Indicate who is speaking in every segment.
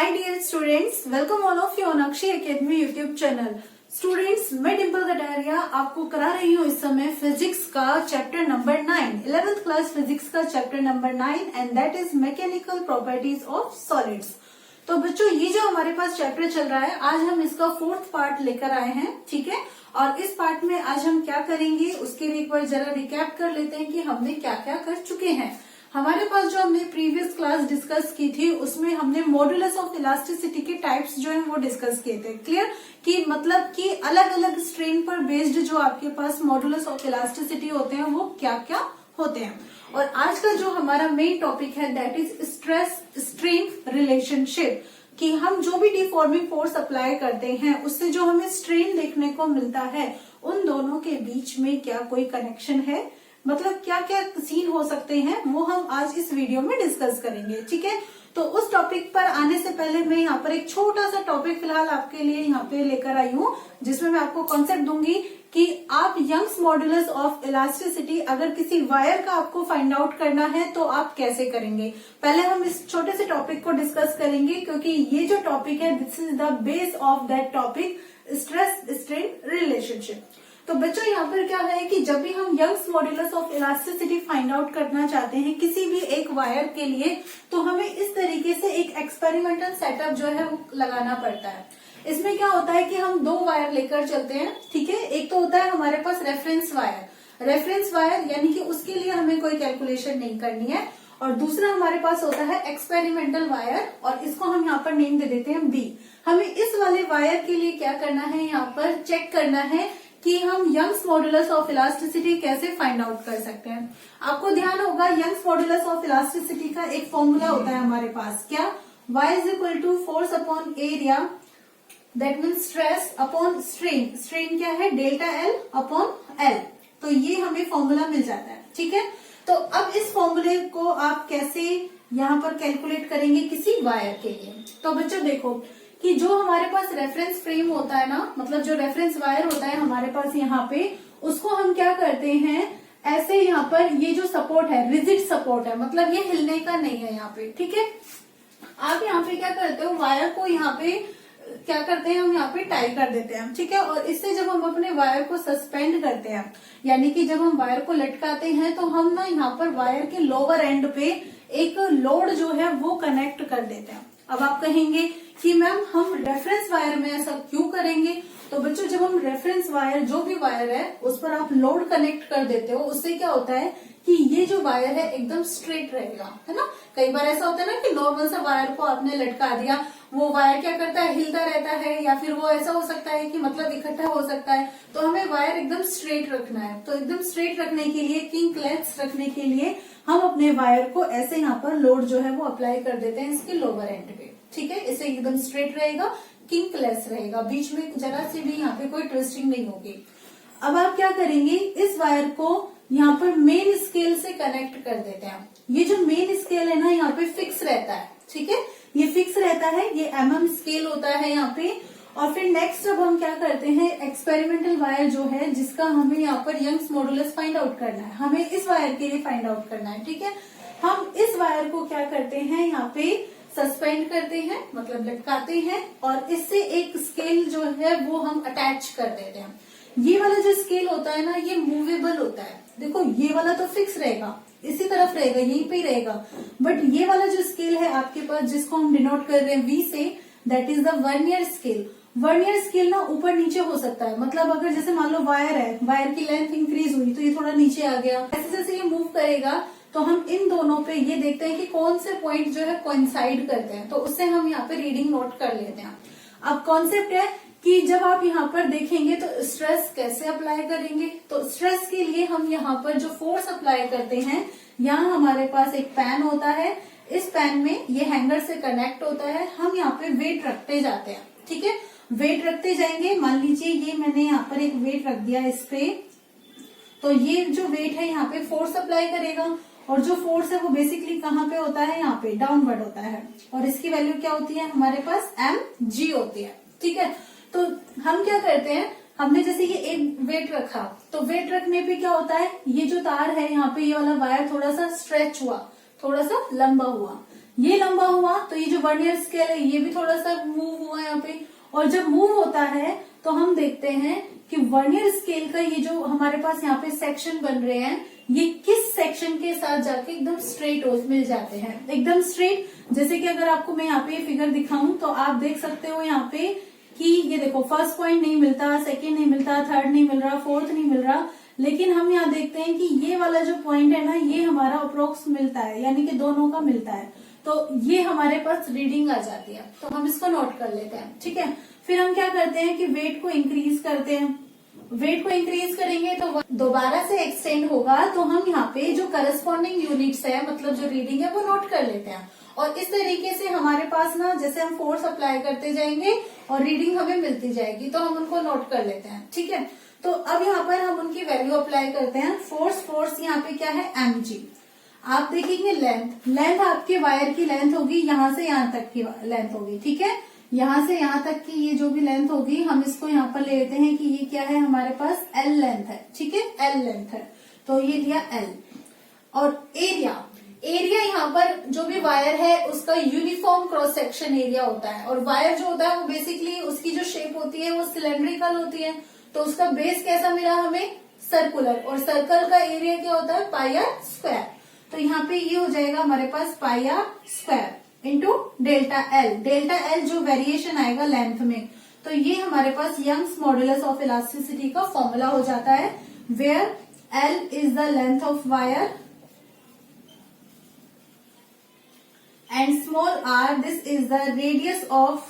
Speaker 1: Hi dear students, welcome all of you on Akshay Academy YouTube channel. Students, मैं डिम्पल कटारिया आपको करा रही हूँ इस समय फिजिक्स का chapter number 9, 11th class physics का chapter number 9 and that is mechanical properties of solids. तो बच्चों, ये जो हमारे पास चैप्टर चल रहा है, आज हम इसका 4th पार्ट लेकर आए हैं, ठीक है। और इस पार्ट में आज हम क्या करेंगे उसके लिए एक बार जरा रिकैप कर लेते हैं कि हमने क्या क्या कर चुके हैं। हमारे पास जो हमने प्रीवियस क्लास डिस्कस की थी उसमें हमने मॉडुलस ऑफ इलास्टिसिटी के टाइप्स जो है वो डिस्कस किए थे। क्लियर कि मतलब कि अलग अलग स्ट्रेन पर बेस्ड जो आपके पास मॉडुलस ऑफ इलास्टिसिटी होते हैं वो क्या क्या होते हैं। और आज का जो हमारा मेन टॉपिक है that is stress strain relationship, कि हम जो भी डिफॉर्मिंग फोर्स अप्लाई करते हैं उससे जो हमें स्ट्रेन देखने को मिलता है उन दोनों के बीच में क्या कोई कनेक्शन है, मतलब क्या क्या सीन हो सकते हैं, वो हम आज इस वीडियो में डिस्कस करेंगे, ठीक है। तो उस टॉपिक पर आने से पहले मैं यहाँ पर एक छोटा सा टॉपिक फिलहाल आपके लिए यहाँ पे लेकर आई हूँ, जिसमें मैं आपको कॉन्सेप्ट दूंगी कि आप यंग्स मॉडुलस ऑफ इलास्टिसिटी अगर किसी वायर का आपको फाइंड आउट करना है तो आप कैसे करेंगे। पहले हम इस छोटे से टॉपिक को डिस्कस करेंगे, क्योंकि ये जो टॉपिक है this is the base of that topic, stress strain relationship. तो बच्चों, यहाँ पर क्या है कि जब भी हम Young's modulus of elasticity find out करना चाहते हैं किसी भी एक वायर के लिए, तो हमें इस तरीके से एक एक्सपेरिमेंटल सेटअप जो है वो लगाना पड़ता है। इसमें क्या होता है कि हम दो वायर लेकर चलते हैं, ठीक है। एक तो होता है हमारे पास रेफरेंस वायर, यानी कि उसके लिए हमें कोई कैलकुलेशन नहीं करनी है। और दूसरा हमारे पास होता है एक्सपेरिमेंटल वायर, और इसको हम यहाँ पर नेम दे देते हैं बी। हमें इस वाले वायर के लिए क्या करना है, यहाँ पर चेक करना है कि हम यंग्स मॉडुलस ऑफ इलास्टिसिटी कैसे फाइंड आउट कर सकते हैं। आपको ध्यान होगा यंग्स मॉडुलस ऑफ इलास्टिसिटी का एक फॉर्मूला होता है हमारे पास, क्या, y is equal to force upon area, that means stress upon strain. Strain क्या है, डेल्टा एल अपॉन एल। तो ये हमें फॉर्मूला मिल जाता है, ठीक है। तो अब इस फॉर्मूले को आप कैसे यहाँ पर कैलकुलेट करेंगे किसी वायर के लिए। तो बच्चों देखो कि जो हमारे पास रेफरेंस फ्रेम होता है ना, मतलब जो रेफरेंस वायर होता है हमारे पास यहाँ पे, उसको हम क्या करते हैं, ऐसे यहाँ पर ये जो सपोर्ट है रिजिड सपोर्ट है, मतलब ये हिलने का नहीं है यहाँ पे, ठीक है। आप यहाँ पे क्या करते हो, वायर को यहाँ पे क्या करते हैं, हम यहाँ पे टाई कर देते हैं, ठीक है। और इससे जब हम अपने वायर को सस्पेंड करते हैं, यानी कि जब हम वायर को लटकाते हैं, तो हम ना यहाँ पर वायर के लोअर एंड पे एक लोड जो है वो कनेक्ट कर देते हैं। अब आप कहेंगे कि मैम हम रेफरेंस वायर में ऐसा क्यों करेंगे। तो बच्चों, जब हम रेफरेंस वायर, जो भी वायर है उस पर आप लोड कनेक्ट कर देते हो, उससे क्या होता है कि ये जो वायर है एकदम स्ट्रेट रहेगा, है ना। कई बार ऐसा होता है ना कि नॉर्मल सा वायर को आपने लटका दिया, वो वायर क्या करता है, हिलता रहता है, या फिर वो ऐसा हो सकता है कि मतलब इकट्ठा हो सकता है। तो हमें वायर एकदम स्ट्रेट रखना है। तो एकदम स्ट्रेट रखने के लिए, किंकलेस रखने के लिए हम अपने वायर को ऐसे यहाँ पर लोड जो है वो अप्लाई कर देते हैं इसके लोअर एंड पे, ठीक है। इससे एकदम स्ट्रेट रहेगा, किंकलेस रहेगा, बीच में जरा सी भी यहाँ पे कोई ट्विस्टिंग नहीं होगी। अब आप क्या करेंगे, इस वायर को यहाँ पर मेन स्केल से कनेक्ट कर देते हैं। ये जो मेन स्केल है ना यहाँ पे फिक्स रहता है, ठीक है, ये फिक्स रहता है, ये mm स्केल होता है यहाँ पे। और फिर नेक्स्ट अब हम क्या करते हैं, एक्सपेरिमेंटल वायर जो है जिसका हमें यहाँ पर यंग्स मॉडुलस फाइंड आउट करना है, हमें इस वायर के लिए फाइंड आउट करना है, ठीक है। हम इस वायर को क्या करते हैं, यहाँ पे सस्पेंड करते हैं, मतलब लटकाते हैं, और इससे एक स्केल जो है वो हम अटैच कर देते हैं। ये वाला जो स्केल होता है ना ये मूवेबल होता है। देखो ये वाला तो फिक्स रहेगा, इसी तरफ रहेगा, यहीं पे ही रहेगा, बट ये वाला जो स्केल है आपके पास जिसको हम डिनोट कर रहे हैं वी से, that is the vernier scale. Vernier scale ना ऊपर नीचे हो सकता है, मतलब अगर जैसे मान लो वायर है, वायर की लेंथ इंक्रीज हुई तो ये थोड़ा नीचे आ गया, ऐसे जैसे ये मूव करेगा तो हम इन दोनों पे ये देखते हैं कि कौन से पॉइंट जो है कोइंसाइड करते हैं, तो उससे हम यहाँ पे रीडिंग नोट कर लेते हैं। अब कॉन्सेप्ट है कि जब आप यहाँ पर देखेंगे तो स्ट्रेस कैसे अप्लाई करेंगे। तो स्ट्रेस के लिए हम यहाँ पर जो फोर्स अप्लाई करते हैं, यहाँ हमारे पास एक पैन होता है, इस पैन में ये हैंगर से कनेक्ट होता है, हम यहाँ पे वेट रखते जाते हैं, ठीक है। वेट रखते जाएंगे, मान लीजिए ये मैंने यहाँ पर एक वेट रख दिया इस पे, तो ये जो वेट है यहाँ पे फोर्स अप्लाई करेगा, और जो फोर्स है वो बेसिकली कहाँ पे होता है, यहाँ पे डाउनवर्ड होता है, और इसकी वैल्यू क्या होती है हमारे पास mg होती है, ठीक है। तो हम क्या करते हैं, हमने जैसे ये एक वेट रखा, तो वेट रखने पे क्या होता है, ये जो तार है यहाँ पे, ये वाला वायर थोड़ा सा स्ट्रेच हुआ, थोड़ा सा लंबा हुआ, ये लंबा हुआ तो ये जो वर्नियर स्केल है ये भी थोड़ा सा मूव हुआ यहाँ पे, और जब मूव होता है तो हम देखते हैं कि वर्नियर स्केल का ये जो हमारे पास यहाँ पे सेक्शन बन रहे हैं ये किस सेक्शन के साथ जाके एकदम स्ट्रेट मिल जाते हैं, एकदम स्ट्रेट। जैसे कि अगर आपको मैं यहाँ पे फिगर दिखाऊं तो आप देख सकते हो यहाँ पे कि ये देखो फर्स्ट पॉइंट नहीं मिलता, सेकेंड नहीं मिलता, थर्ड नहीं मिल रहा, फोर्थ नहीं मिल रहा, लेकिन हम यहाँ देखते हैं कि ये वाला जो पॉइंट है ना ये हमारा अप्रोक्स मिलता है, यानी कि दोनों का मिलता है, तो ये हमारे पास रीडिंग आ जाती है। तो हम इसको नोट कर लेते हैं, ठीक है। फिर हम क्या करते हैं कि वेट को इंक्रीज करते हैं, वेट को इंक्रीज करेंगे तो दोबारा से एक्सटेंड होगा, तो हम यहाँ पे जो करस्पॉन्डिंग यूनिट्स है मतलब जो रीडिंग है वो नोट कर लेते हैं, और इस तरीके से हमारे पास ना जैसे हम फोर्स अप्लाई करते जाएंगे और रीडिंग हमें मिलती जाएगी, तो हम उनको नोट कर लेते हैं, ठीक है। तो अब यहाँ पर हम उनकी वैल्यू अप्लाई करते हैं। फोर्स यहाँ पे क्या है mg। आप देखेंगे लेंथ आपके वायर की लेंथ होगी, यहाँ से यहाँ तक की लेंथ होगी, ठीक है। यहाँ से यहाँ तक की ये जो भी लेंथ होगी हम इसको यहाँ पर ले लेते हैं कि ये क्या है हमारे पास L लेंथ है, ठीक है, L लेंथ है, तो ये लिया L। और एरिया यहाँ पर जो भी वायर है उसका यूनिफॉर्म क्रॉस सेक्शन एरिया होता है, और वायर जो होता है वो बेसिकली उसकी जो शेप होती है वो सिलेंड्रिकल होती है, तो उसका बेस कैसा मिला हमें, सर्कुलर, और सर्कल का एरिया क्या होता है पाई आर स्क्वायर। तो यहाँ पे ये हो जाएगा हमारे पास pi r square into delta l. Delta l जो वेरिएशन आएगा लेंथ में, तो ये हमारे पास यंग्स मॉडुलस ऑफ इलास्टिसिटी का फॉर्मूला हो जाता है, where l is the length of wire and small r this is the radius of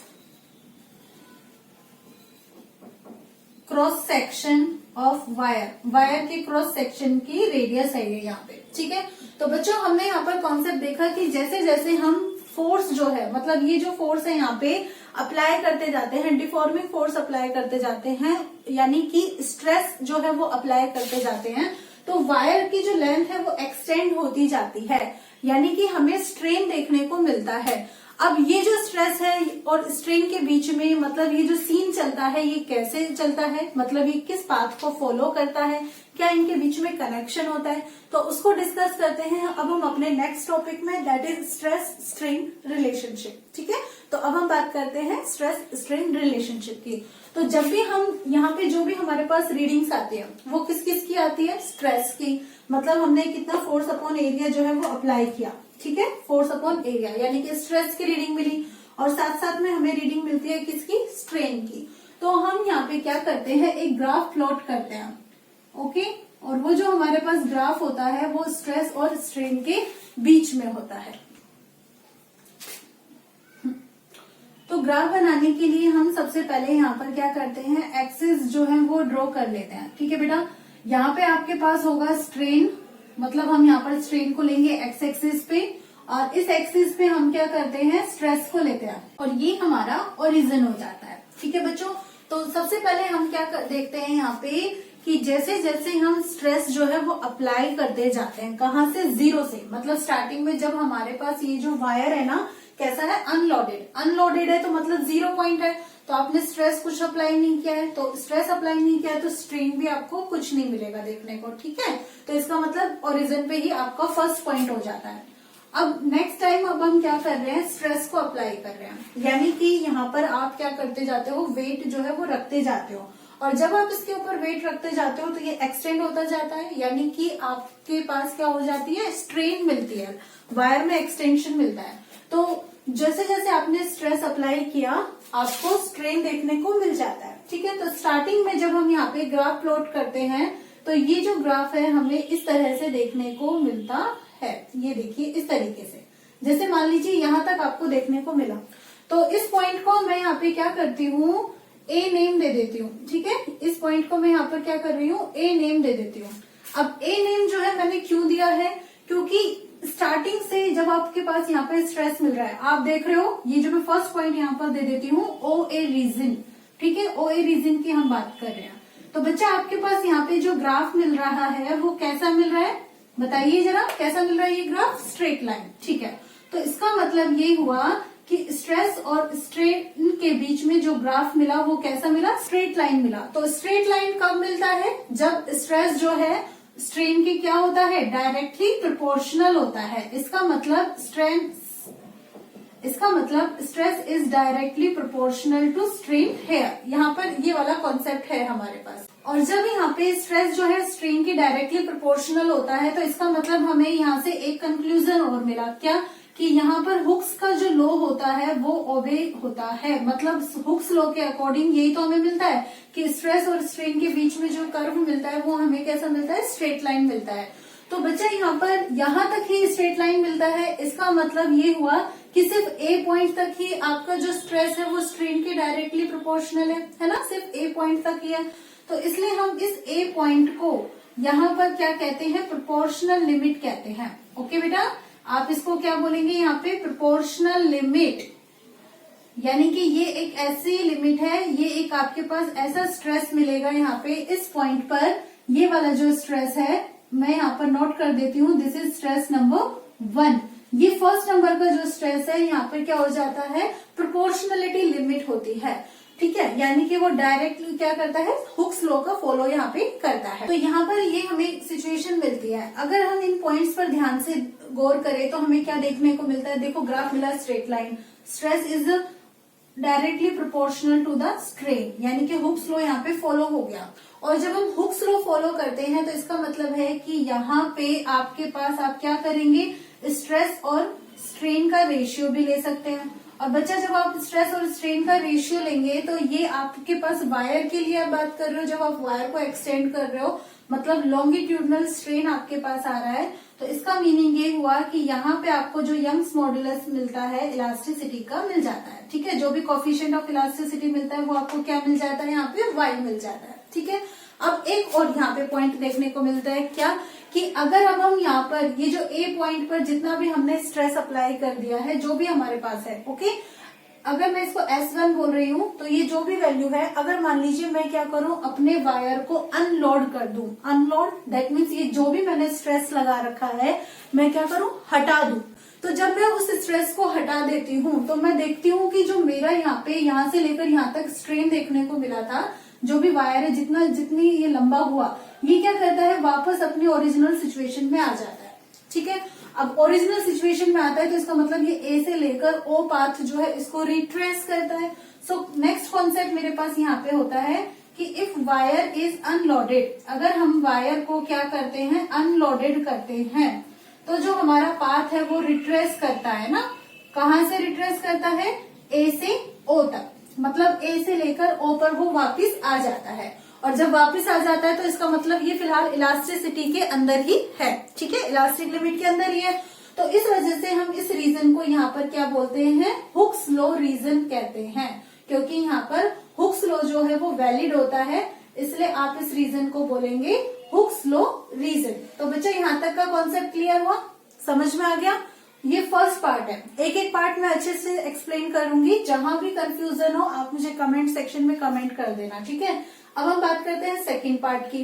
Speaker 1: cross section of wire के क्रॉस सेक्शन की रेडियस है ये यहाँ पे, ठीक है। तो बच्चों हमने यहाँ पर कॉन्सेप्ट देखा कि जैसे जैसे हम फोर्स जो है मतलब ये जो फोर्स है यहाँ पे अप्लाई करते जाते हैं, डिफॉर्मिंग फोर्स अप्लाई करते जाते हैं, यानी कि स्ट्रेस जो है वो अप्लाई करते जाते हैं, तो वायर की जो लेंथ है वो एक्सटेंड होती जाती है, यानी कि हमें स्ट्रेन देखने को मिलता है। अब ये जो स्ट्रेस है और स्ट्रेन के बीच में मतलब ये जो सीन चलता है ये कैसे चलता है, मतलब ये किस पाथ को फॉलो करता है, क्या इनके बीच में कनेक्शन होता है, तो उसको डिस्कस करते हैं अब हम अपने नेक्स्ट टॉपिक में, that is stress strain relationship, ठीक है। तो अब हम बात करते हैं स्ट्रेस स्ट्रेन रिलेशनशिप की। तो जब भी हम यहाँ पे जो भी हमारे पास रीडिंग्स आती है वो किस किस की आती है, स्ट्रेस की, मतलब हमने कितना फोर्स अपॉन एरिया जो है वो अप्लाई किया, ठीक है, फोर्स अपॉन एरिया, यानी कि स्ट्रेस की रीडिंग मिली, और साथ साथ में हमें रीडिंग मिलती है किसकी, स्ट्रेन की। तो हम यहाँ पे क्या करते हैं, एक ग्राफ प्लॉट करते हैं, ओके, और वो जो हमारे पास ग्राफ होता है वो स्ट्रेस और स्ट्रेन के बीच में होता है। तो ग्राफ बनाने के लिए हम सबसे पहले यहाँ पर क्या करते हैं, एक्सिस जो है वो ड्रॉ कर लेते हैं, ठीक है बेटा। यहाँ पे आपके पास होगा स्ट्रेन, मतलब हम यहाँ पर स्ट्रेन को लेंगे एक्स एक्सिस पे, और इस एक्सिस पे हम क्या करते हैं, स्ट्रेस को लेते हैं, और ये हमारा ओरिजिन हो जाता है, ठीक है बच्चों। तो सबसे पहले हम क्या देखते हैं यहाँ पे कि जैसे जैसे हम स्ट्रेस जो है वो अप्लाई करते जाते हैं, कहाँ से, जीरो से, मतलब स्टार्टिंग में जब हमारे पास ये जो वायर है ना कैसा है, अनलोडेड है, तो मतलब 0 पॉइंट है, तो आपने स्ट्रेस कुछ अप्लाई नहीं किया है, तो स्ट्रेस अप्लाई नहीं किया है तो स्ट्रेन भी आपको कुछ नहीं मिलेगा देखने को, ठीक है। तो इसका मतलब ओरिजिन पे ही आपका फर्स्ट पॉइंट हो जाता है। अब नेक्स्ट टाइम अब हम क्या कर रहे हैं, स्ट्रेस को अप्लाई कर रहे हैं, यानी कि यहाँ पर आप क्या करते जाते हो, वेट जो है वो रखते जाते हो, और जब आप इसके ऊपर वेट रखते जाते हो तो ये एक्सटेंड होता जाता है, यानी कि आपके पास क्या हो जाती है, स्ट्रेन मिलती है, वायर में एक्सटेंशन मिलता है। तो जैसे जैसे आपने स्ट्रेस अप्लाई किया आपको स्ट्रेन देखने को मिल जाता है, ठीक है। तो स्टार्टिंग में जब हम यहाँ पे ग्राफ प्लॉट करते हैं तो ये जो ग्राफ है हमें इस तरह से देखने को मिलता है, ये देखिए इस तरीके से, जैसे मान लीजिए यहाँ तक आपको देखने को मिला, तो इस पॉइंट को मैं यहाँ पे क्या करती हूँ, ए नेम दे देती हूँ, ठीक है। इस पॉइंट को मैं यहाँ पर क्या कर रही हूँ, ए नेम दे देती हूँ। अब ए नेम जो है मैंने क्यों दिया है, क्योंकि स्टार्टिंग से जब आपके पास यहाँ पे स्ट्रेस मिल रहा है, आप देख रहे हो ये जो मैं फर्स्ट पॉइंट यहाँ पर दे देती हूँ ओ ए रीजन, ठीक है, ओ ए रीजन की हम बात कर रहे हैं। तो बच्चा आपके पास यहाँ पे जो ग्राफ मिल रहा है वो कैसा मिल रहा है, बताइए जरा, कैसा मिल रहा है ये ग्राफ, स्ट्रेट लाइन, ठीक है। तो इसका मतलब ये हुआ कि स्ट्रेस और स्ट्रेन के बीच में जो ग्राफ मिला वो कैसा मिला, स्ट्रेट लाइन मिला। तो स्ट्रेट लाइन कब मिलता है, जब स्ट्रेस जो है स्ट्रेन के क्या होता है, डायरेक्टली प्रोपोर्शनल होता है। इसका मतलब इसका मतलब stress is directly proportional to strain है। यहाँ पर ये वाला कॉन्सेप्ट है हमारे पास। और जब यहाँ पे स्ट्रेस जो है स्ट्रेन की डायरेक्टली प्रोपोर्शनल होता है तो इसका मतलब हमें यहाँ से एक कंक्लूजन और मिला, क्या कि यहाँ पर हुक्स का जो लॉ होता है वो ओबे होता है। मतलब हुक्स लॉ के अकॉर्डिंग यही तो हमें मिलता है कि स्ट्रेस और स्ट्रेन के बीच में जो कर्व मिलता है वो हमें कैसा मिलता है, स्ट्रेट लाइन मिलता है। तो बच्चा यहाँ पर यहाँ तक ही स्ट्रेट लाइन मिलता है, इसका मतलब ये हुआ कि सिर्फ ए पॉइंट तक ही आपका जो स्ट्रेस है वो स्ट्रेन के डायरेक्टली प्रोपोर्शनल है ना, सिर्फ ए पॉइंट तक ही है। तो इसलिए हम इस ए पॉइंट को यहाँ पर क्या कहते हैं, प्रोपोर्शनल लिमिट कहते हैं। ओके बेटा, आप इसको क्या बोलेंगे यहाँ पे, प्रोपोर्शनल लिमिट। यानी कि ये एक ऐसी लिमिट है, ये एक आपके पास ऐसा स्ट्रेस मिलेगा यहाँ पे इस पॉइंट पर। ये वाला जो स्ट्रेस है मैं यहाँ पर नोट कर देती हूँ, दिस इज स्ट्रेस नंबर 1। ये फर्स्ट नंबर का जो स्ट्रेस है यहाँ पर क्या हो जाता है, प्रोपोर्शनलिटी लिमिट होती है। ठीक है, यानी कि वो डायरेक्टली क्या करता है, हुक्स लॉ का फॉलो यहाँ पे करता है। तो यहाँ पर ये हमें सिचुएशन मिलती है। अगर हम इन पॉइंट्स पर ध्यान से गौर करें तो हमें क्या देखने को मिलता है, देखो ग्राफ मिला straight line, stress is directly proportional to the strain, यानी कि हुक्स लॉ यहाँ पे फॉलो हो गया। और जब हम हुक्स लॉ फॉलो करते हैं तो इसका मतलब है कि यहाँ पे आपके पास आप क्या करेंगे, स्ट्रेस और स्ट्रेन का रेशियो भी ले सकते हैं। और बच्चा जब आप स्ट्रेस और स्ट्रेन का रेशियो लेंगे तो ये आपके पास वायर के लिए आप बात कर रहे हो, जब आप वायर को एक्सटेंड कर रहे हो मतलब लॉन्गिट्यूडनल स्ट्रेन आपके पास आ रहा है, तो इसका मीनिंग ये हुआ कि यहाँ पे आपको जो यंग्स मॉडुलस मिलता है इलास्टिसिटी का मिल जाता है। ठीक है, जो भी कोफिशिएंट ऑफ इलास्टिसिटी मिलता है वो आपको क्या मिल जाता है, यहाँ पे वाई मिल जाता है। ठीक है, अब एक और यहाँ पे पॉइंट देखने को मिलता है, क्या कि अगर अब हम यहाँ पर ये जो ए पॉइंट पर जितना भी हमने स्ट्रेस अप्लाई कर दिया है, जो भी हमारे पास है, ओके, अगर मैं इसको S1 बोल रही हूँ तो ये जो भी वैल्यू है, अगर मान लीजिए मैं क्या करूँ, अपने वायर को अनलोड कर दूं, अनलोड दैट मीन्स ये जो भी मैंने स्ट्रेस लगा रखा है मैं क्या करूँ, हटा दूं। तो जब मैं उस स्ट्रेस को हटा देती हूँ तो मैं देखती हूँ कि जो मेरा यहाँ पे यहाँ से लेकर यहाँ तक स्ट्रेन देखने को मिला था, जो भी वायर है जितनी ये लंबा हुआ, ये क्या करता है, वापस अपनी ओरिजिनल सिचुएशन में आ जाता है। ठीक है, अब ओरिजिनल सिचुएशन में आता है तो इसका मतलब ये ए से लेकर ओ पाथ जो है इसको रिट्रेस करता है। सो नेक्स्ट कॉन्सेप्ट मेरे पास यहाँ पे होता है कि इफ वायर इज अनलोडेड, अगर हम वायर को क्या करते हैं, अनलोडेड करते हैं, तो जो हमारा पाथ है वो रिट्रेस करता है ना, कहाँ से रिट्रेस करता है, ए से ओ तक, मतलब ए से लेकर ओ पर वो वापिस आ जाता है। और जब वापस आ जाता है तो इसका मतलब ये फिलहाल इलास्टिसिटी के अंदर ही है। ठीक है, इलास्टिक लिमिट के अंदर ही है। तो इस वजह से हम इस रीजन को यहाँ पर क्या बोलते हैं, हुक्स लॉ रीजन कहते हैं, क्योंकि यहाँ पर हुक्स लॉ जो है वो वैलिड होता है, इसलिए आप इस रीजन को बोलेंगे हुक्स लॉ रीजन। तो बच्चा यहाँ तक का कॉन्सेप्ट क्लियर हुआ, समझ में आ गया। ये फर्स्ट पार्ट है, एक एक पार्ट में अच्छे से एक्सप्लेन करूंगी, जहां भी कंफ्यूजन हो आप मुझे कमेंट सेक्शन में कमेंट कर देना। ठीक है, अब हम बात करते हैं सेकंड पार्ट की।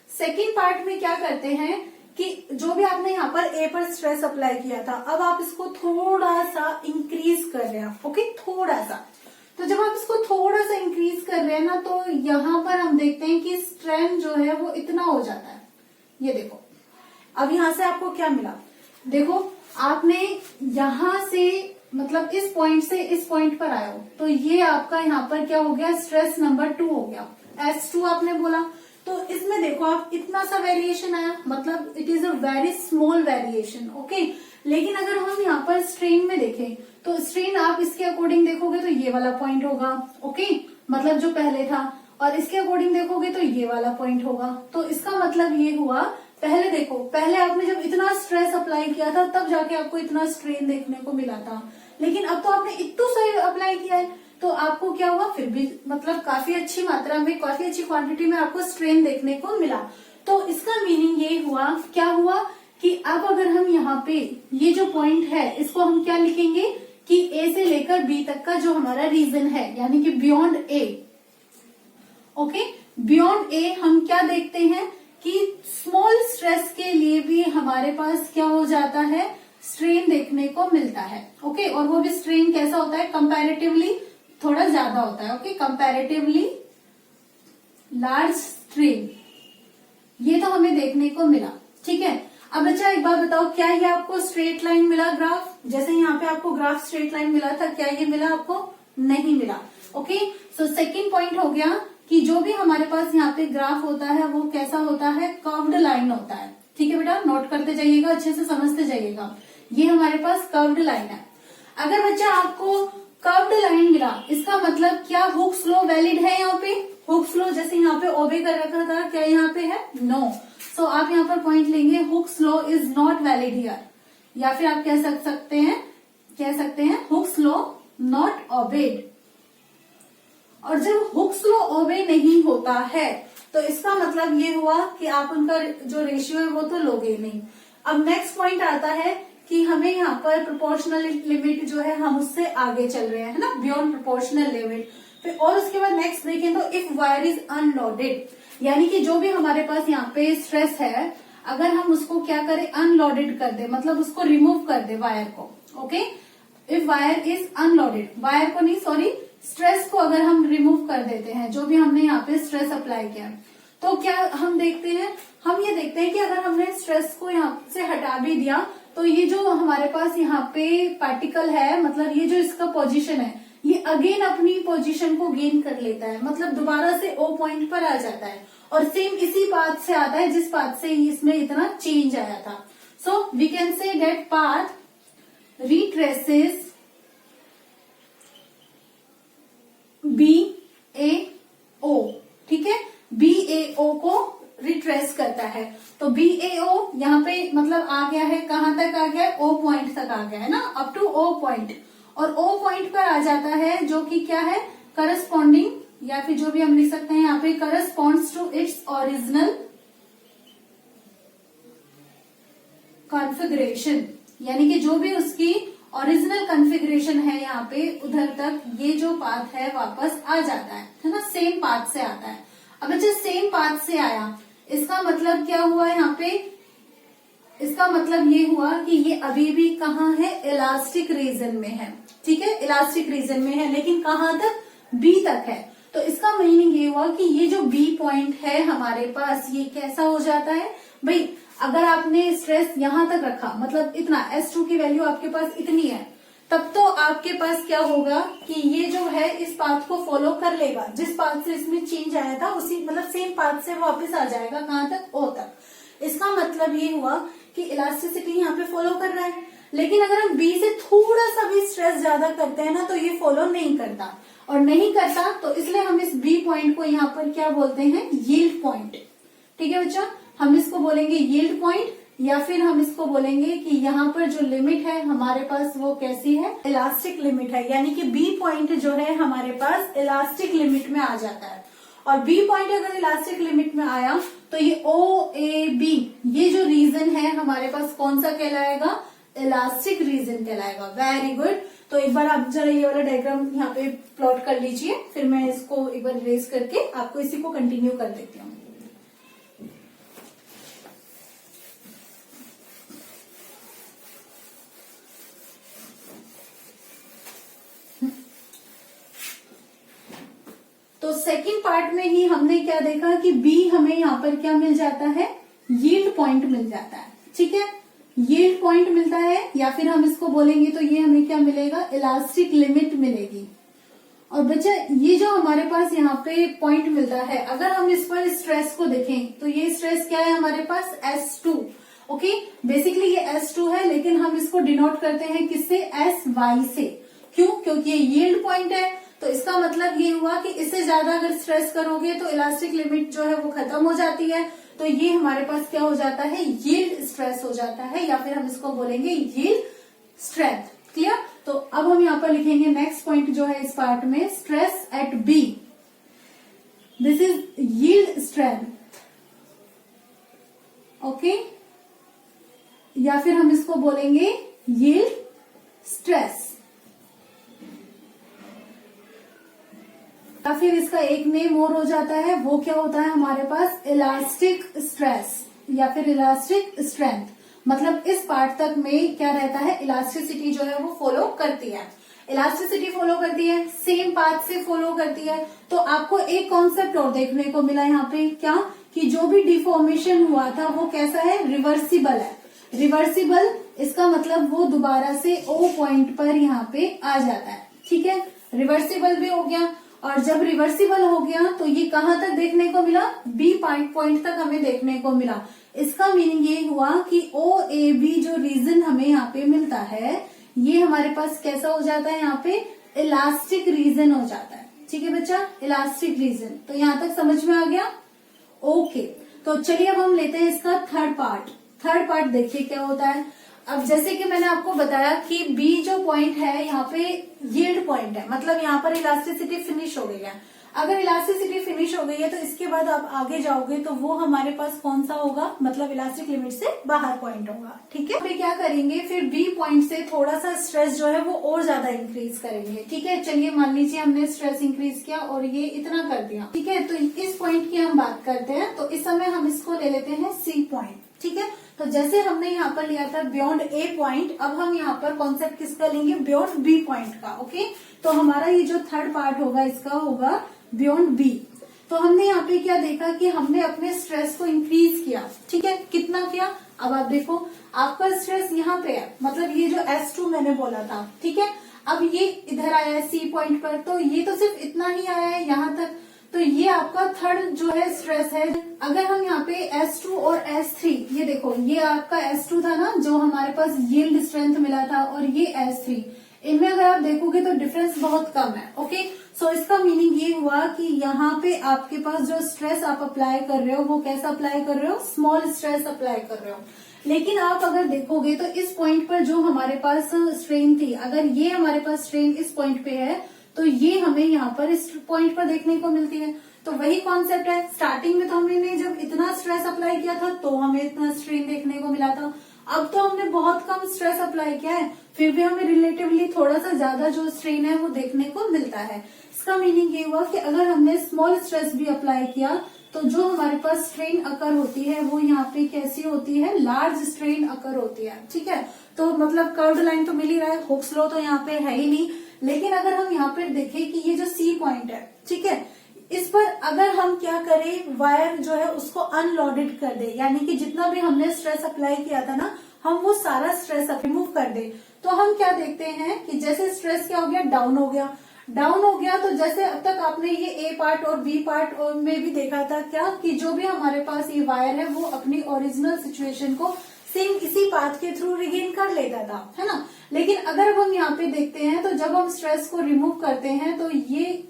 Speaker 1: सेकंड पार्ट में क्या करते हैं कि जो भी आपने यहाँ पर ए पर स्ट्रेस अप्लाई किया था, अब आप इसको थोड़ा सा इंक्रीज कर रहे हैं। ओके, थोड़ा सा। तो जब आप इसको थोड़ा सा इंक्रीज कर रहे हैं ना, तो यहाँ पर हम देखते हैं कि स्ट्रेन जो है वो इतना हो जाता है। ये देखो, अब यहाँ से आपको क्या मिला, देखो आपने यहाँ से मतलब इस पॉइंट से इस पॉइंट पर आए हो, तो ये आपका यहाँ पर क्या हो गया, स्ट्रेस नंबर 2 हो गया, S2 आपने बोला। तो इसमें देखो आप इतना सा वेरिएशन आया, मतलब it is a very small variation. Okay, लेकिन अगर हम यहाँ पर स्ट्रेन में देखें तो स्ट्रेन आप इसके अकॉर्डिंग देखोगे तो ये वाला पॉइंट होगा। ओके, मतलब जो पहले था, और इसके अकॉर्डिंग देखोगे तो ये वाला पॉइंट होगा। तो इसका मतलब ये हुआ, पहले देखो, पहले आपने जब इतना स्ट्रेस अप्लाई किया था तब जाके आपको इतना स्ट्रेन देखने को मिला था, लेकिन अब तो आपने इतना सा अप्लाई किया है तो आपको क्या हुआ, फिर भी मतलब काफी अच्छी मात्रा में, काफी अच्छी क्वांटिटी में आपको स्ट्रेन देखने को मिला। तो इसका मीनिंग ये हुआ, क्या हुआ कि अब अगर हम यहाँ पे ये जो पॉइंट है इसको हम क्या लिखेंगे कि ए से लेकर बी तक का जो हमारा रीजन है, यानी कि बियॉन्ड ए। ओके, बियॉन्ड ए हम क्या देखते हैं कि स्मॉल स्ट्रेस के लिए भी हमारे पास क्या हो जाता है, स्ट्रेन देखने को मिलता है। ओके, और वो भी स्ट्रेन कैसा होता है, कंपैरेटिवली थोड़ा ज्यादा होता है। ओके, कंपैरेटिवली लार्ज स्ट्रेन, ये तो हमें देखने को मिला। ठीक है, अब बच्चा एक बात बताओ, क्या ये आपको स्ट्रेट लाइन मिला ग्राफ? जैसे यहाँ पे आपको ग्राफ स्ट्रेट लाइन मिला था, क्या ये मिला आपको? नहीं मिला। ओके, सो सेकंड पॉइंट हो गया कि जो भी हमारे पास यहाँ पे ग्राफ होता है वो कैसा होता है? कर्व्ड लाइन होता है। ठीक है बेटा, नोट करते जाइएगा, अच्छे से समझते जाइएगा। ये हमारे पास कर्व्ड लाइन है। अगर बच्चा आपको कर्व्ड लाइन मिला, इसका मतलब क्या हुक्स लॉ वैलिड है? यहाँ पे हुक्स लॉ जैसे यहाँ पे ओबे कर रखा था, क्या यहाँ पे है? नो। सो आप यहाँ पर पॉइंट लेंगे Hooke's law is not valid here, या फिर आप कह सकते हैं हुक्स लॉ नॉट ओबेड। और जब हुक्स लॉ ओबे नहीं होता है तो इसका मतलब ये हुआ कि आप उनका जो रेशियो है वो तो लोगे नहीं। अब नेक्स्ट पॉइंट आता है कि हमें यहाँ पर प्रोपोर्शनल लिमिट जो है हम उससे आगे चल रहे हैं, है ना, बियॉन्ड प्रोपोर्शनल लिमिट। फिर और उसके बाद नेक्स्ट देखें तो इफ वायर इज अनलोडेड, यानी कि जो भी हमारे पास यहाँ पे स्ट्रेस है, अगर हम उसको क्या करें? अनलोडेड कर दे, मतलब उसको रिमूव कर दे वायर को। Okay, if wire is unloaded, wire को नहीं सॉरी स्ट्रेस को अगर हम रिमूव कर देते हैं, जो भी हमने यहाँ पे स्ट्रेस अप्लाई किया, तो क्या हम देखते हैं? हम ये देखते हैं कि अगर हमने स्ट्रेस को यहाँ से हटा भी दिया तो ये जो हमारे पास यहाँ पे पार्टिकल है, मतलब ये जो इसका पोजीशन है, ये अगेन अपनी पोजीशन को गेन कर लेता है, मतलब दोबारा से ओ पॉइंट पर आ जाता है और सेम इसी पाथ से आता है जिस पाथ से इसमें इतना चेंज आया था। So we can say that path retraces BAO। ठीक है, BAO को रिट्रेस करता है। तो BAO यहाँ पे मतलब आ गया है, कहां तक आ गया है? O पॉइंट तक आ गया है ना, अप टू O पॉइंट। और O पॉइंट पर आ जाता है जो कि क्या है? करस्पॉन्डिंग, या फिर जो भी हम लिख सकते हैं यहाँ पे corresponds to its original configuration, यानी कि जो भी उसकी ओरिजिनल कॉन्फ़िगरेशन है यहाँ पे, उधर तक ये जो पाथ है वापस आ जाता है ना, सेम पाथ से आता है। अब अच्छा सेम पाथ से आया, इसका मतलब क्या हुआ यहाँ पे? इसका मतलब ये हुआ कि ये अभी भी कहाँ है? इलास्टिक रीजन में है। ठीक है, इलास्टिक रीजन में है, लेकिन कहाँ तक? B तक है। तो इसका मीनिंग ये हुआ कि ये जो B पॉइंट है हमारे पास, ये कैसा हो जाता है भाई? अगर आपने स्ट्रेस यहां तक रखा, मतलब इतना S2 की वैल्यू आपके पास इतनी है, तब तो आपके पास क्या होगा कि ये जो है इस पाथ को फॉलो कर लेगा, जिस पाथ से इसमें चेंज आया था उसी मतलब सेम पाथ से वापस आ जाएगा, कहां तक? O तक। इसका मतलब ये हुआ कि इलास्टिसिटी यहाँ पे फॉलो कर रहा है। लेकिन अगर हम B से थोड़ा सा भी स्ट्रेस ज्यादा करते हैं ना, तो ये फॉलो नहीं करता, और नहीं करता तो इसलिए हम इस B पॉइंट को यहाँ पर क्या बोलते हैं? Yield point. ठीक है बच्चा, हम इसको बोलेंगे यील्ड पॉइंट, या फिर हम इसको बोलेंगे कि यहाँ पर जो लिमिट है हमारे पास वो कैसी है? इलास्टिक लिमिट है, यानी कि B पॉइंट जो है हमारे पास इलास्टिक लिमिट में आ जाता है। और B पॉइंट अगर इलास्टिक लिमिट में आया तो ये OAB, ये जो रीजन है हमारे पास कौन सा कहलाएगा? इलास्टिक रीजन कहलाएगा। Very good. तो एक बार आप जरा ये वाला डायग्राम यहाँ पे प्लॉट कर लीजिए, फिर मैं इसको एक बार इरेज करके आपको इसी को कंटिन्यू कर देती हूँ। तो सेकंड पार्ट में ही हमने क्या देखा कि B हमें यहाँ पर क्या मिल जाता है? यील्ड पॉइंट मिल जाता है। ठीक है, यील्ड पॉइंट मिलता है, या फिर हम इसको बोलेंगे तो ये हमें क्या मिलेगा? इलास्टिक लिमिट मिलेगी। और बच्चा ये जो हमारे पास यहाँ पे पॉइंट मिलता है, अगर हम इस पर स्ट्रेस को देखें तो ये स्ट्रेस क्या है हमारे पास? S2। ओके, बेसिकली ये S2 है, लेकिन हम इसको डिनोट करते हैं किससे? SY से। क्यों? क्योंकि ये यील्ड पॉइंट है, तो इसका मतलब ये हुआ कि इससे ज्यादा अगर स्ट्रेस करोगे तो इलास्टिक लिमिट जो है वो खत्म हो जाती है, तो ये हमारे पास क्या हो जाता है? यील्ड स्ट्रेस हो जाता है, या फिर हम इसको बोलेंगे यील्ड स्ट्रेंथ। क्लियर? तो अब हम यहाँ पर लिखेंगे नेक्स्ट पॉइंट जो है इस पार्ट में, stress eight B, this is yield strength. Okay, या फिर हम इसको बोलेंगे यील्ड स्ट्रेस, या फिर इसका एक नेम और हो जाता है, वो क्या होता है हमारे पास? इलास्टिक स्ट्रेस या फिर इलास्टिक स्ट्रेंथ। मतलब इस पार्ट तक में क्या रहता है? इलास्टिसिटी जो है वो फॉलो करती है, इलास्टिसिटी फॉलो करती है, सेम पाथ से फॉलो करती है। तो आपको एक कॉन्सेप्ट और देखने को मिला यहाँ पे, क्या? कि जो भी डिफॉर्मेशन हुआ था वो कैसा है, रिवर्सिबल है। रिवर्सिबल इसका मतलब वो दोबारा से ओ पॉइंट पर यहाँ पे आ जाता है, ठीक है। रिवर्सिबल भी हो गया, और जब रिवर्सिबल हो गया तो ये कहाँ तक देखने को मिला, बी पॉइंट तक हमें देखने को मिला। इसका मीनिंग ये हुआ कि ओ ए बी जो रीजन हमें यहाँ पे मिलता है ये हमारे पास कैसा हो जाता है, यहाँ पे इलास्टिक रीजन हो जाता है, ठीक है बच्चा, इलास्टिक रीजन। तो यहाँ तक समझ में आ गया, ओके। तो चलिए अब हम लेते हैं इसका थर्ड पार्ट। थर्ड पार्ट देखिए क्या होता है। अब जैसे कि मैंने आपको बताया कि बी जो पॉइंट है यहाँ पे यील्ड पॉइंट है, मतलब यहाँ पर इलास्टिसिटी फिनिश हो गई है। अगर इलास्टिसिटी फिनिश हो गई है तो इसके बाद आप आगे जाओगे तो वो हमारे पास कौन सा होगा, मतलब इलास्टिक लिमिट से बाहर पॉइंट होगा, ठीक है। फिर क्या करेंगे, फिर बी पॉइंट से थोड़ा सा स्ट्रेस जो है वो और ज्यादा इंक्रीज करेंगे, ठीक है। चलिए मान लीजिए हमने स्ट्रेस इंक्रीज किया और ये इतना कर दिया, ठीक है। तो इस पॉइंट की हम बात करते हैं, तो इस समय हम इसको ले लेते हैं सी पॉइंट, ठीक है। तो जैसे हमने यहाँ पर लिया था बियॉन्ड ए पॉइंट, अब हम यहाँ पर कॉन्सेप्ट किसका लेंगे, बियॉन्ड बी पॉइंट का, ओके। तो हमारा ये जो थर्ड पार्ट होगा इसका होगा बियॉन्ड बी। तो हमने यहाँ पे क्या देखा कि हमने अपने स्ट्रेस को इंक्रीज किया, ठीक है। कितना किया, अब आप देखो आपका स्ट्रेस यहाँ पे है, मतलब ये जो S2 मैंने बोला था, ठीक है। अब ये इधर आया है सी पॉइंट पर, तो ये तो सिर्फ इतना ही आया है यहाँ तक, तो ये आपका थर्ड जो है स्ट्रेस है। अगर हम यहाँ पे S2 और S3, ये देखो ये आपका S2 था ना जो हमारे पास यील्ड स्ट्रेंथ मिला था, और ये S3, इनमें अगर आप देखोगे तो डिफरेंस बहुत कम है, ओके। सो इसका मीनिंग ये हुआ कि यहाँ पे आपके पास जो स्ट्रेस आप अप्लाई कर रहे हो वो कैसा अप्लाई कर रहे हो, स्मॉल स्ट्रेस अप्लाई कर रहे हो। लेकिन आप अगर देखोगे तो इस पॉइंट पर जो हमारे पास स्ट्रेन थी, अगर ये हमारे पास स्ट्रेन इस पॉइंट पे है तो ये हमें यहाँ पर इस पॉइंट पर देखने को मिलती है। तो वही कॉन्सेप्ट है, स्टार्टिंग में तो हमने जब इतना स्ट्रेस अप्लाई किया था तो हमें इतना स्ट्रेन देखने को मिला था। अब तो हमने बहुत कम स्ट्रेस अप्लाई किया है, फिर भी हमें रिलेटिवली थोड़ा सा ज्यादा जो स्ट्रेन है वो देखने को मिलता है। इसका मीनिंग ये हुआ कि अगर हमने स्मॉल स्ट्रेस भी अप्लाई किया तो जो हमारे पास स्ट्रेन अकर होती है वो यहाँ पे कैसी होती है, लार्ज स्ट्रेन अकर होती है, ठीक है। तो मतलब कर्व्ड लाइन तो मिल ही रहा है, हुक्स लॉ तो यहाँ पे है ही नहीं। लेकिन अगर हम यहाँ पे देखें कि ये जो सी पॉइंट है, ठीक है, इस पर अगर हम क्या करें, वायर जो है उसको अनलोडेड कर दे, यानी कि जितना भी हमने स्ट्रेस अप्लाई किया था ना, हम वो सारा स्ट्रेस रिमूव कर दे, तो हम क्या देखते हैं कि जैसे स्ट्रेस क्या हो गया, डाउन हो गया। डाउन हो गया तो जैसे अब तक आपने ये ए पार्ट और बी पार्ट में भी देखा था क्या, कि जो भी हमारे पास ये वायर है वो अपनी ओरिजिनल सिचुएशन को सेम इसी पाथ के थ्रू रिगेन कर लेता था, है ना। लेकिन अगर हम यहाँ पे देखते हैं तो जब हम स्ट्रेस को रिमूव करते हैं तो ये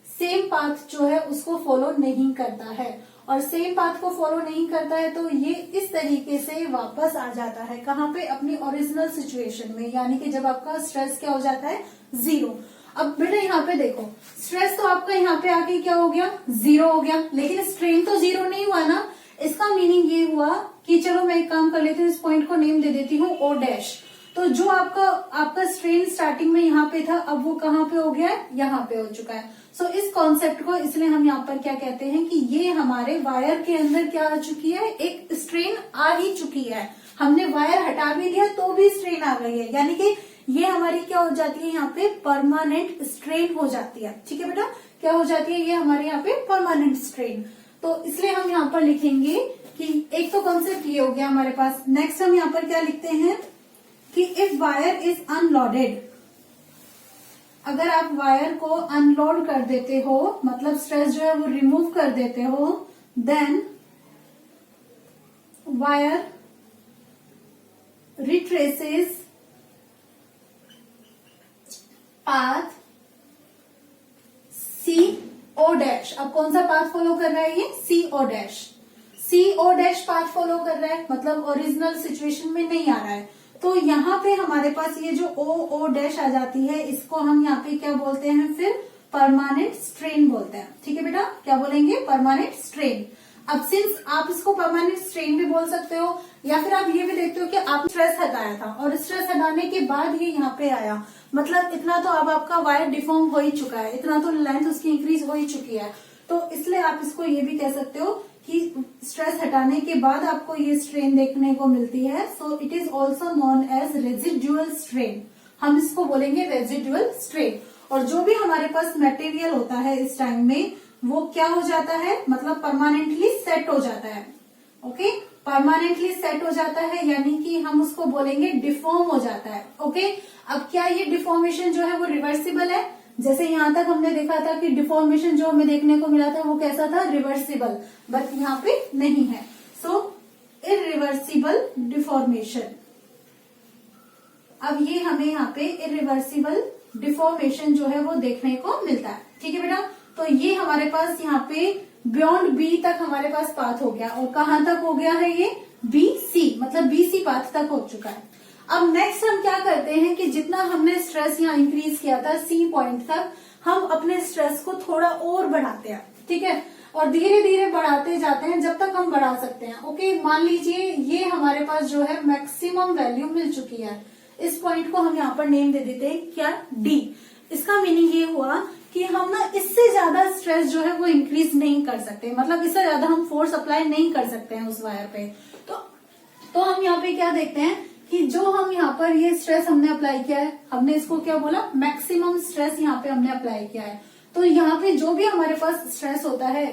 Speaker 1: सेम पाथ जो है उसको फॉलो नहीं करता है, और सेम पाथ को फॉलो नहीं करता है तो ये इस तरीके से वापस आ जाता है, कहाँ पे, अपनी ओरिजिनल सिचुएशन में, यानी कि जब आपका स्ट्रेस क्या हो जाता है, जीरो। अब बेटा यहाँ पे देखो, स्ट्रेस तो आपका यहाँ पे आके क्या हो गया, जीरो हो गया, लेकिन स्ट्रेन तो जीरो नहीं हुआ ना। इसका मीनिंग ये हुआ कि चलो मैं एक काम कर लेती हूँ, इस पॉइंट को नेम दे देती हूँ O डैश। तो जो आपका स्ट्रेन स्टार्टिंग में यहाँ पे था, अब वो कहाँ पे हो गया है, यहाँ पे हो चुका है। सो इस कॉन्सेप्ट को इसलिए हम यहाँ पर क्या कहते हैं कि ये हमारे वायर के अंदर क्या आ चुकी है, एक स्ट्रेन आ ही चुकी है। हमने वायर हटा भी दिया तो भी स्ट्रेन आ गई है, यानी कि ये हमारी क्या हो जाती है, यहाँ पे परमानेंट स्ट्रेन हो जाती है, ठीक है बेटा। क्या हो जाती है, ये हमारे यहाँ पे परमानेंट स्ट्रेन। तो इसलिए हम यहाँ पर लिखेंगे कि एक तो कॉन्सेप्ट ये हो गया हमारे पास। नेक्स्ट हम यहाँ पर क्या लिखते हैं कि इफ वायर इज अनलोडेड, अगर आप वायर को अनलोड कर देते हो, मतलब स्ट्रेस जो है वो रिमूव कर देते हो, then wire retraces path CO dash. अब कौन सा पाथ फॉलो कर रहा है, ये CO dash. CO dash path follow कर रहा है, मतलब ओरिजिनल सिचुएशन में नहीं आ रहा है। तो यहाँ पे हमारे पास ये जो O डैश आ जाती है, इसको हम यहाँ पे क्या बोलते हैं, फिर परमानेंट स्ट्रेन बोलते हैं, ठीक है बेटा। क्या बोलेंगे, परमानेंट स्ट्रेन। अब सिंस आप इसको परमानेंट स्ट्रेन भी बोल सकते हो, या फिर आप ये भी देखते हो कि आप स्ट्रेस हटाया था और स्ट्रेस हटाने के बाद ये यहाँ पे आया, मतलब इतना तो अब आपका वायर डिफॉर्म हो ही चुका है, इतना तो लेंथ उसकी इंक्रीज हो ही चुकी है। तो इसलिए आप इसको ये भी कह सकते हो कि स्ट्रेस हटाने के बाद आपको ये स्ट्रेन देखने को मिलती है। So it is also known as residual strain, हम इसको बोलेंगे रेजिडुअल स्ट्रेन। और जो भी हमारे पास मटेरियल होता है इस टाइम में, वो क्या हो जाता है, मतलब परमानेंटली सेट हो जाता है। ओके, परमानेंटली सेट हो जाता है, यानी कि हम उसको बोलेंगे डिफॉर्म हो जाता है। ओके, अब क्या ये डिफॉर्मेशन जो है वो रिवर्सिबल है? जैसे यहां तक हमने देखा था कि डिफॉर्मेशन जो हमें देखने को मिला था वो कैसा था, रिवर्सिबल, बट यहाँ पे नहीं है। सो इरिवर्सिबल डिफॉर्मेशन। अब ये हमें यहाँ पे इरिवर्सिबल डिफॉर्मेशन जो है वो देखने को मिलता है। ठीक है बेटा, तो ये हमारे पास यहाँ पे बियॉन्ड बी तक हमारे पास पाथ हो गया, और कहां तक हो गया है ये, बी सी, मतलब बी सी पाथ तक हो चुका है। अब नेक्स्ट हम क्या करते हैं कि जितना हमने स्ट्रेस यहाँ इंक्रीज किया था सी पॉइंट तक, हम अपने स्ट्रेस को थोड़ा और बढ़ाते हैं। ठीक है, और धीरे धीरे बढ़ाते जाते हैं जब तक हम बढ़ा सकते हैं। ओके, मान लीजिए ये हमारे पास जो है मैक्सिमम वैल्यू मिल चुकी है। इस पॉइंट को हम यहाँ पर नेम दे देते हैं क्या, डी। इसका मीनिंग ये हुआ कि हम ना इससे ज्यादा स्ट्रेस जो है वो इंक्रीज नहीं कर सकते, मतलब इससे ज्यादा हम फोर्स अप्लाई नहीं कर सकते हैं उस वायर पे। तो हम यहाँ पे क्या देखते हैं कि जो हम यहाँ पर ये स्ट्रेस हमने अप्लाई किया है, हमने इसको क्या बोला, मैक्सिमम स्ट्रेस यहाँ पे हमने अप्लाई किया है। तो यहाँ पे जो भी हमारे पास स्ट्रेस होता है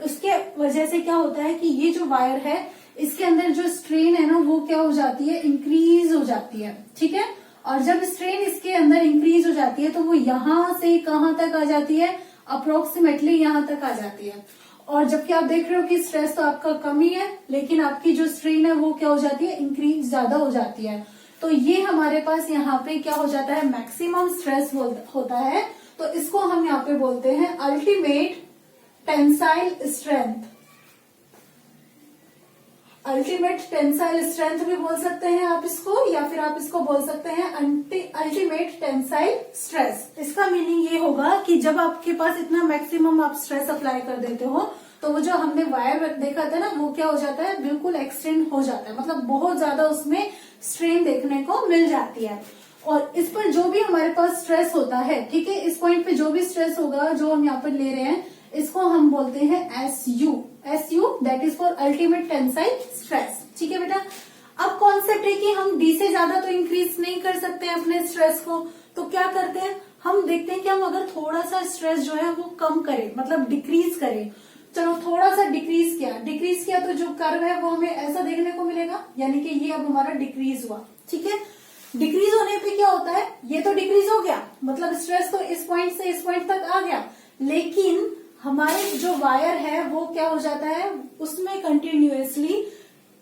Speaker 1: उसके वजह से क्या होता है कि ये जो वायर है इसके अंदर जो स्ट्रेन है ना वो क्या हो जाती है, इंक्रीज हो जाती है। ठीक है, और जब स्ट्रेन इसके अंदर इंक्रीज हो जाती है तो वो यहां से कहां तक आ जाती है, अप्रोक्सीमेटली यहां तक आ जाती है। और जबकि आप देख रहे हो कि स्ट्रेस तो आपका कम ही है, लेकिन आपकी जो स्ट्रेन है वो क्या हो जाती है, इंक्रीज ज्यादा हो जाती है। तो ये हमारे पास यहाँ पे क्या हो जाता है, मैक्सिमम स्ट्रेस होता है। तो इसको हम यहाँ पे बोलते हैं ultimate tensile strength. Ultimate tensile strength भी बोल सकते हैं आप इसको, या फिर आप इसको बोल सकते हैं अल्टीमेट टेंसाइल स्ट्रेस। इसका मीनिंग ये होगा कि जब आपके पास इतना मैक्सिमम आप स्ट्रेस अप्लाई कर देते हो तो वो जो हमने वायर देखा था ना वो क्या हो जाता है, बिल्कुल एक्सटेंड हो जाता है, मतलब बहुत ज्यादा उसमें स्ट्रेन देखने को मिल जाती है। और इस पर जो भी हमारे पास स्ट्रेस होता है, ठीक है, इस पॉइंट पे जो भी स्ट्रेस होगा जो हम यहाँ पर ले रहे हैं इसको हम बोलते हैं SU। SU that is for ultimate tensile stress. ठीक है बेटा, अब कॉन्सेप्ट है कि हम डी से ज्यादा तो इंक्रीज नहीं कर सकते हैं अपने स्ट्रेस को, तो क्या करते हैं, हम देखते हैं कि हम अगर थोड़ा सा स्ट्रेस जो है वो कम करें, मतलब डिक्रीज करें। चलो थोड़ा सा डिक्रीज किया तो जो कर्व है वो हमें ऐसा देखने को मिलेगा, यानी कि ये अब हमारा डिक्रीज हुआ। ठीक है, डिक्रीज होने पे क्या होता है, ये तो डिक्रीज हो गया, मतलब स्ट्रेस तो इस पॉइंट से इस पॉइंट तक आ गया, लेकिन हमारे जो वायर है वो क्या हो जाता है, उसमें कंटिन्यूअसली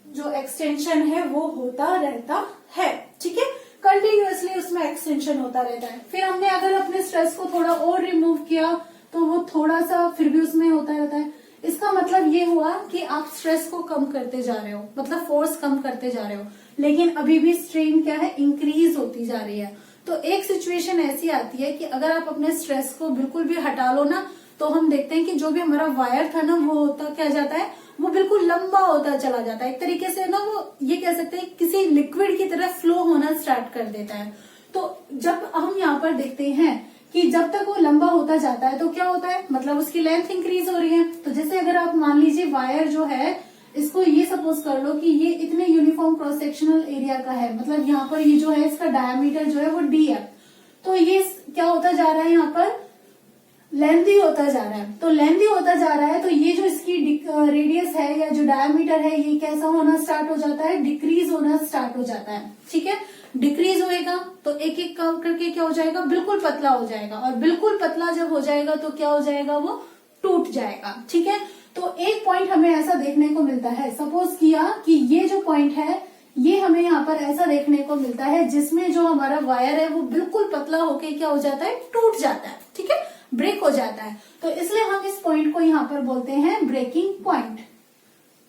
Speaker 1: जो एक्सटेंशन है वो होता रहता है। ठीक है, कंटिन्यूअसली उसमें एक्सटेंशन होता रहता है। फिर हमने अगर अपने स्ट्रेस को थोड़ा और रिमूव किया तो वो थोड़ा सा फिर भी उसमें होता रहता है। इसका मतलब ये हुआ कि आप स्ट्रेस को कम करते जा रहे हो, मतलब फोर्स कम करते जा रहे हो, लेकिन अभी भी स्ट्रेन क्या है, इंक्रीज होती जा रही है। तो एक सिचुएशन ऐसी आती है कि अगर आप अपने स्ट्रेस को बिल्कुल भी हटा लो ना, तो हम देखते हैं कि जो भी हमारा वायर था ना वो होता क्या जाता है, वो बिल्कुल लंबा होता चला जाता है। एक तरीके से ना वो ये कह सकते हैं किसी लिक्विड की तरह फ्लो होना स्टार्ट कर देता है। तो जब हम यहाँ पर देखते हैं कि जब तक वो लंबा होता जाता है तो क्या होता है, मतलब उसकी लेंथ इंक्रीज हो रही है। तो जैसे अगर आप मान लीजिए वायर जो है इसको ये सपोज कर लो कि ये इतने यूनिफॉर्म क्रॉस सेक्शनल एरिया का है, मतलब यहाँ पर ये जो है इसका डायमीटर जो है वो D है। तो ये क्या होता जा रहा है, यहाँ पर लेंथी होता जा रहा है। तो लेंथी होता जा रहा है तो ये जो इसकी रेडियस है या जो डायमीटर है ये कैसा होना स्टार्ट हो जाता है, डिक्रीज होना स्टार्ट हो जाता है। ठीक है, डिक्रीज होएगा तो एक एक करके क्या हो जाएगा, बिल्कुल पतला हो जाएगा, और बिल्कुल पतला जब हो जाएगा तो क्या हो जाएगा, वो टूट जाएगा। ठीक है, तो एक पॉइंट हमें ऐसा देखने को मिलता है, सपोज किया कि ये जो पॉइंट है ये हमें यहाँ पर ऐसा देखने को मिलता है जिसमें जो हमारा वायर है वो बिल्कुल पतला होके क्या हो जाता है, टूट जाता है। ठीक है, ब्रेक हो जाता है। तो इसलिए हम इस पॉइंट को यहाँ पर बोलते हैं ब्रेकिंग पॉइंट।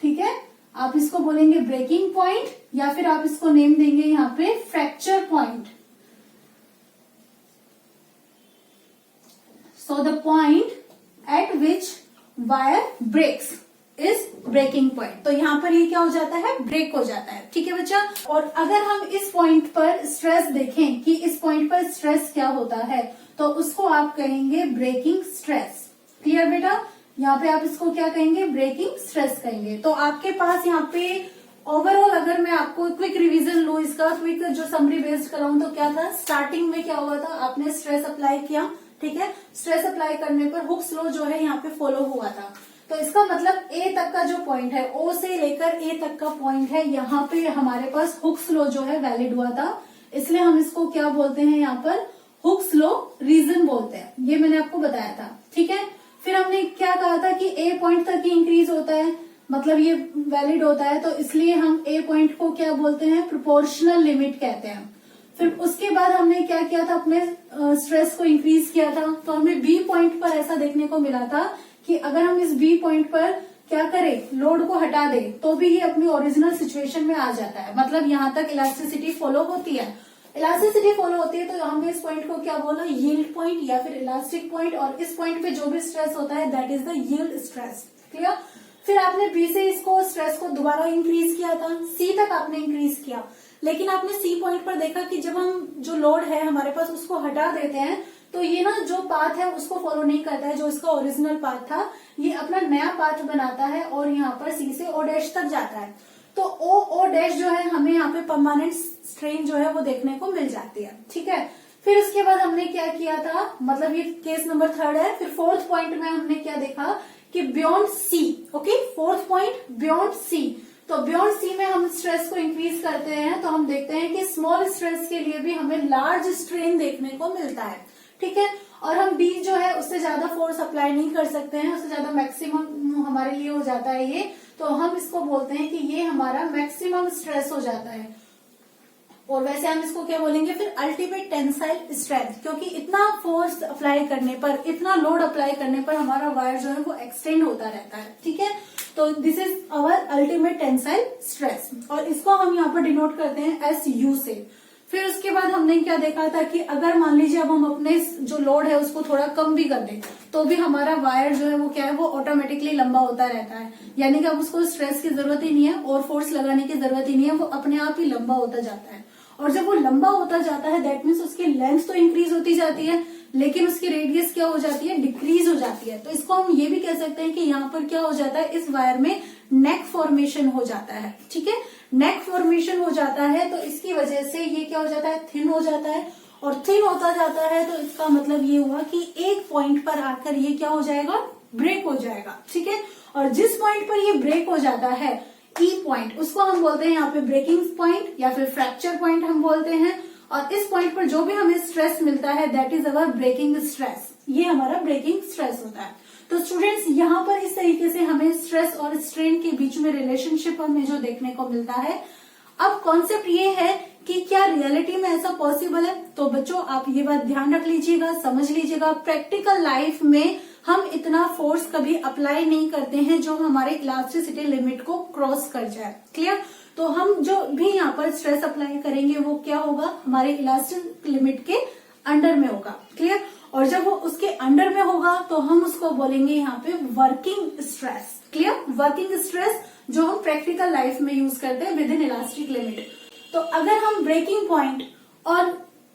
Speaker 1: ठीक है, आप इसको बोलेंगे ब्रेकिंग पॉइंट, या फिर आप इसको नेम देंगे यहाँ पे fracture point. So the point at which wire breaks is breaking point. तो यहाँ पर ये क्या हो जाता है, ब्रेक हो जाता है। ठीक है बच्चा, और अगर हम इस पॉइंट पर स्ट्रेस देखें कि इस पॉइंट पर स्ट्रेस क्या होता है, तो उसको आप कहेंगे ब्रेकिंग स्ट्रेस। क्लियर बेटा, यहाँ पे आप इसको क्या कहेंगे, ब्रेकिंग स्ट्रेस कहेंगे। तो आपके पास यहाँ पे ओवरऑल अगर मैं आपको क्विक रिवीजन लूं, इसका क्विक जो समरी बेस्ड कराऊं तो क्या था, स्टार्टिंग में क्या हुआ था, आपने स्ट्रेस अप्लाई किया, ठीक है। स्ट्रेस अप्लाई करने पर हुक्स लॉ जो है यहाँ पे फॉलो हुआ था। तो इसका मतलब ए तक का जो पॉइंट है, ओ से लेकर ए तक का पॉइंट है, यहाँ पे हमारे पास हुक्स लॉ जो है वैलिड हुआ था, इसलिए हम इसको क्या बोलते हैं यहाँ पर, हुक्स लॉ रीजन बोलते हैं। ये मैंने आपको बताया था, ठीक है। फिर हमने क्या कहा था कि ए पॉइंट तक ही इंक्रीज होता है, मतलब ये वैलिड होता है, तो इसलिए हम ए पॉइंट को क्या बोलते हैं, प्रोपोर्शनल लिमिट कहते हैं। फिर उसके बाद हमने क्या किया था, अपने स्ट्रेस को इंक्रीज किया था, तो हमें बी पॉइंट पर ऐसा देखने को मिला था कि अगर हम इस बी पॉइंट पर क्या करें, लोड को हटा दें, तो भी ये अपनी ओरिजिनल सिचुएशन में आ जाता है, मतलब यहाँ तक इलास्टिसिटी फॉलो होती है। इलास्टिसिटी फॉलो होती है तो हमने इस पॉइंट को क्या बोला, यील्ड पॉइंट या फिर इलास्टिक पॉइंट, और इस पॉइंट पे जो भी स्ट्रेस होता है that is the yield stress. Clear. फिर आपने बी से इसको स्ट्रेस को दोबारा इंक्रीज किया था, सी तक आपने इंक्रीज किया, लेकिन आपने सी पॉइंट पर देखा कि जब हम जो लोड है हमारे पास उसको हटा देते हैं तो ये ना जो पाथ है उसको फॉलो नहीं करता है, जो इसका ओरिजिनल पाथ था, ये अपना नया पाथ बनाता है और यहाँ पर सी से ओ डैश तक जाता है। तो ओ डैश जो है हमें यहाँ पे परमानेंट स्ट्रेन जो है वो देखने को मिल जाती है, ठीक है। फिर उसके बाद हमने क्या किया था, मतलब ये केस नंबर 3 है। फिर 4th पॉइंट में हमने क्या देखा कि beyond C, okay, 4th point beyond C. तो बियॉन्ड सी में हम स्ट्रेस को इंक्रीज करते हैं तो हम देखते हैं कि स्मॉल स्ट्रेस के लिए भी हमें लार्ज स्ट्रेन देखने को मिलता है, ठीक है। और हम बी जो है उससे ज्यादा फोर्स अप्लाई नहीं कर सकते हैं, उससे ज्यादा मैक्सिमम हमारे लिए हो जाता है ये, तो हम इसको बोलते हैं कि ये हमारा मैक्सिमम स्ट्रेस हो जाता है। और वैसे हम इसको क्या बोलेंगे फिर, अल्टीमेट टेंसाइल स्ट्रेंथ, क्योंकि इतना फोर्स अप्लाई करने पर, इतना लोड अप्लाई करने पर हमारा वायर जो है वो एक्सटेंड होता रहता है, ठीक है। तो this is our ultimate tensile stress, और इसको हम यहाँ पर डिनोट करते हैं एस यू से। फिर उसके बाद हमने क्या देखा था कि अगर मान लीजिए अब हम अपने जो लोड है उसको थोड़ा कम भी कर दें तो भी हमारा वायर जो है वो क्या है, वो ऑटोमेटिकली लंबा होता रहता है, यानी कि अब उसको स्ट्रेस की जरूरत ही नहीं है और फोर्स लगाने की जरूरत ही नहीं है, वो अपने आप ही लंबा होता जाता है। और जब वो लंबा होता जाता है दैट मीन्स उसकी लेंथ तो इंक्रीज होती जाती है, लेकिन उसकी रेडियस क्या हो जाती है, डिक्रीज हो जाती है। तो इसको हम ये भी कह सकते हैं कि यहाँ पर क्या हो जाता है, इस वायर में नेक फॉर्मेशन हो जाता है, ठीक है। नेक फॉर्मेशन हो जाता है तो इसकी वजह से ये क्या हो जाता है, थिन हो जाता है, और थिन होता जाता है तो इसका मतलब ये हुआ कि एक पॉइंट पर आकर ये क्या हो जाएगा, ब्रेक हो जाएगा, ठीक है। और जिस पॉइंट पर ये ब्रेक हो जाता है, ई पॉइंट, उसको हम बोलते हैं यहाँ पे ब्रेकिंग पॉइंट या फिर फ्रैक्चर पॉइंट हम बोलते हैं। और इस पॉइंट पर जो भी हमें स्ट्रेस मिलता है that is our breaking stress, ये हमारा ब्रेकिंग स्ट्रेस होता है। तो स्टूडेंट्स यहाँ पर इस तरीके से हमें स्ट्रेस और स्ट्रेन के बीच में रिलेशनशिप हमें जो देखने को मिलता है। अब कॉन्सेप्ट ये है कि क्या रियलिटी में ऐसा पॉसिबल है, तो बच्चों आप ये बात ध्यान रख लीजिएगा, समझ लीजिएगा, प्रैक्टिकल लाइफ में हम इतना फोर्स कभी अप्लाई नहीं करते हैं जो हमारे इलास्टिसिटी लिमिट को क्रॉस कर जाए, क्लियर। तो हम जो भी यहाँ पर स्ट्रेस अप्लाई करेंगे वो क्या होगा, हमारे इलास्टिक लिमिट के अंडर में होगा, क्लियर। और जब वो उसके अंडर में होगा तो हम उसको बोलेंगे यहाँ पे working stress, clear. Working stress जो हम प्रैक्टिकल लाइफ में यूज करते हैं विद इन इलास्टिक लिमिट। तो अगर हम ब्रेकिंग पॉइंट और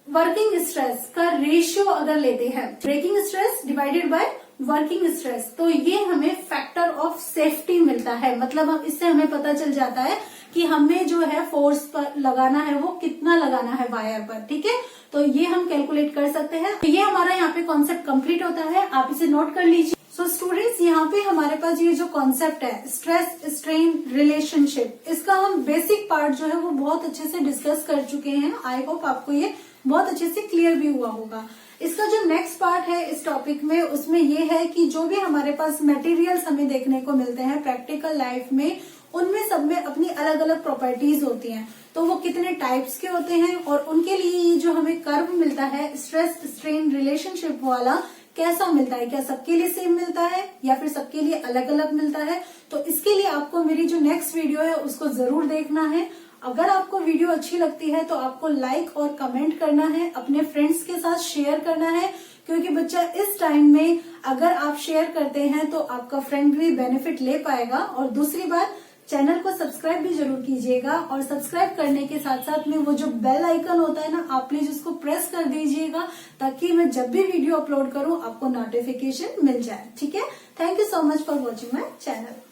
Speaker 1: वर्किंग स्ट्रेस का रेशियो अगर लेते हैं, breaking stress divided by working stress, तो ये हमें फैक्टर ऑफ सेफ्टी मिलता है, मतलब हम इससे हमें पता चल जाता है कि हमें जो है फोर्स पर लगाना है वो कितना लगाना है वायर पर, ठीक है। तो ये हम कैलकुलेट कर सकते हैं। तो ये हमारा यहाँ पे कॉन्सेप्ट कंप्लीट होता है, आप इसे नोट कर लीजिए। सो स्टूडेंट्स यहाँ पे हमारे पास ये जो कॉन्सेप्ट है स्ट्रेस स्ट्रेन रिलेशनशिप, इसका हम बेसिक पार्ट जो है वो बहुत अच्छे से डिस्कस कर चुके हैं। आई होप आपको ये बहुत अच्छे से क्लियर भी हुआ होगा। इसका जो नेक्स्ट पार्ट है इस टॉपिक में, उसमें ये है कि जो भी हमारे पास मटेरियल्स हमें देखने को मिलते हैं प्रैक्टिकल लाइफ में, उनमें सब में अपनी अलग अलग प्रॉपर्टीज होती हैं, तो वो कितने टाइप्स के होते हैं और उनके लिए ये जो हमें कर्व मिलता है स्ट्रेस स्ट्रेन रिलेशनशिप वाला कैसा मिलता है, क्या सबके लिए सेम मिलता है या फिर सबके लिए अलग अलग मिलता है। तो इसके लिए आपको मेरी जो नेक्स्ट वीडियो है उसको जरूर देखना है। अगर आपको वीडियो अच्छी लगती है तो आपको लाइक और कमेंट करना है, अपने फ्रेंड्स के साथ शेयर करना है, क्योंकि बच्चा इस टाइम में अगर आप शेयर करते हैं तो आपका फ्रेंड भी बेनिफिट ले पाएगा। और दूसरी बात, चैनल को सब्सक्राइब भी जरूर कीजिएगा, और सब्सक्राइब करने के साथ साथ में वो जो बेल आइकन होता है ना, आप प्लीज उसको प्रेस कर दीजिएगा ताकि मैं जब भी वीडियो अपलोड करूं आपको नोटिफिकेशन मिल जाए, ठीक है। Thank you so much for watching my channel.